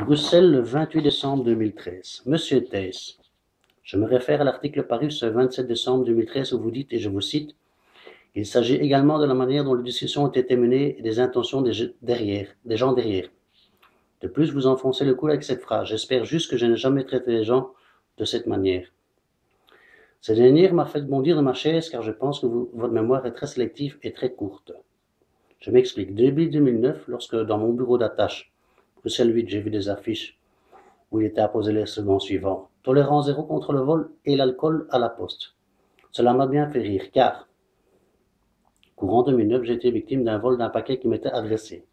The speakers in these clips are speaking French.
Bruxelles, le 28 décembre 2013. Monsieur Theiss, je me réfère à l'article paru ce 27 décembre 2013 où vous dites, et je vous cite, « Il s'agit également de la manière dont les discussions ont été menées et des intentions des gens derrière. » De plus, vous enfoncez le cou avec cette phrase. J'espère juste que je n'ai jamais traité les gens de cette manière. Cette dernière m'a fait bondir de ma chaise car je pense que votre mémoire est très sélective et très courte. Je m'explique. Début 2009, lorsque dans mon bureau d'attache, Bruxelles 8, j'ai vu des affiches où il était apposé les slogans suivants. Tolérance zéro contre le vol et l'alcool à la poste. Cela m'a bien fait rire car, courant 2009, j'ai été victime d'un vol d'un paquet qui m'était adressé.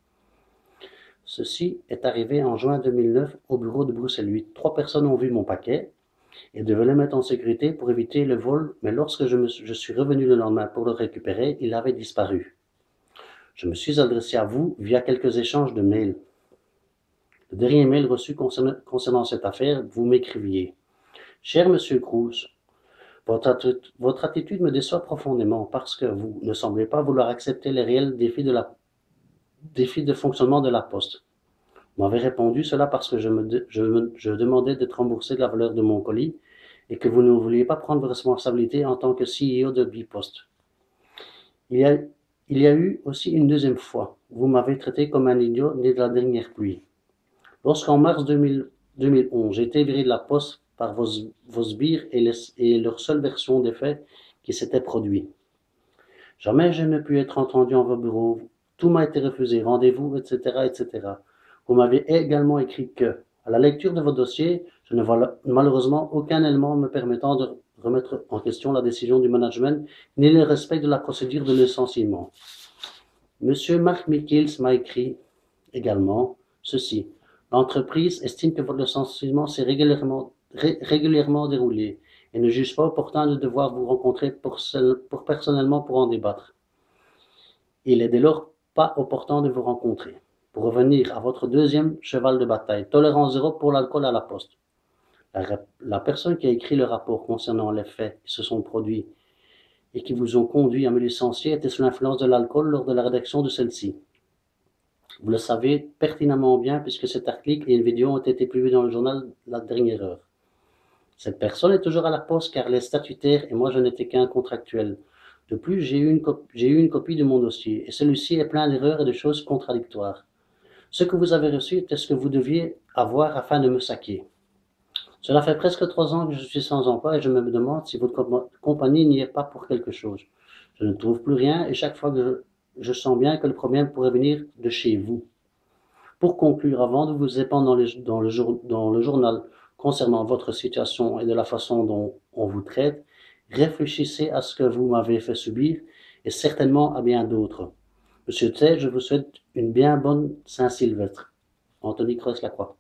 Ceci est arrivé en juin 2009 au bureau de Bruxelles 8. 3 personnes ont vu mon paquet et devaient le mettre en sécurité pour éviter le vol, mais lorsque je suis revenu le lendemain pour le récupérer, il avait disparu. Je me suis adressé à vous via quelques échanges de mails. Le dernier mail reçu concernant cette affaire, vous m'écriviez. Cher Monsieur Cruz, votre attitude me déçoit profondément parce que vous ne semblez pas vouloir accepter les réels défis de fonctionnement de la Poste. Vous m'avez répondu cela parce que je demandais d'être remboursé de la valeur de mon colis et que vous ne vouliez pas prendre vos responsabilités en tant que CEO de Bipost. Il y a eu aussi une deuxième fois. Vous m'avez traité comme un idiot né de la dernière pluie. Lorsqu'en mars 2011, j'ai été viré de la Poste par vos sbires et leur seule version des faits qui s'était produit. Jamais je n'ai pu être entendu en vos bureaux. Tout m'a été refusé, rendez-vous, etc., etc. Vous m'avez également écrit que, à la lecture de vos dossiers, je ne vois malheureusement aucun élément me permettant de remettre en question la décision du management ni le respect de la procédure de licenciement. Monsieur Mark Michels m'a écrit également ceci. L'entreprise estime que votre licenciement s'est régulièrement déroulé et ne juge pas opportun de devoir vous rencontrer personnellement pour en débattre. Il est dès lors pas opportun de vous rencontrer. Pour revenir à votre deuxième cheval de bataille, tolérance zéro pour l'alcool à la Poste. La personne qui a écrit le rapport concernant les faits qui se sont produits et qui vous ont conduit à me licencier était sous l'influence de l'alcool lors de la rédaction de celle-ci. Vous le savez pertinemment bien puisque cet article et une vidéo ont été publiés dans le journal la dernière heure. Cette personne est toujours à la Poste car elle est statutaire et moi je n'étais qu'un contractuel. De plus, j'ai eu une copie de mon dossier et celui-ci est plein d'erreurs et de choses contradictoires. Ce que vous avez reçu était ce que vous deviez avoir afin de me saquer. Cela fait presque 3 ans que je suis sans emploi et je me demande si votre compagnie n'y est pas pour quelque chose. Je ne trouve plus rien et chaque fois que je sens bien que le problème pourrait venir de chez vous. Pour conclure, avant de vous épandre dans le journal concernant votre situation et de la façon dont on vous traite, réfléchissez à ce que vous m'avez fait subir et certainement à bien d'autres. Monsieur Theiss, je vous souhaite une bien bonne Saint-Sylvestre. Anthony Creus-Lacroix.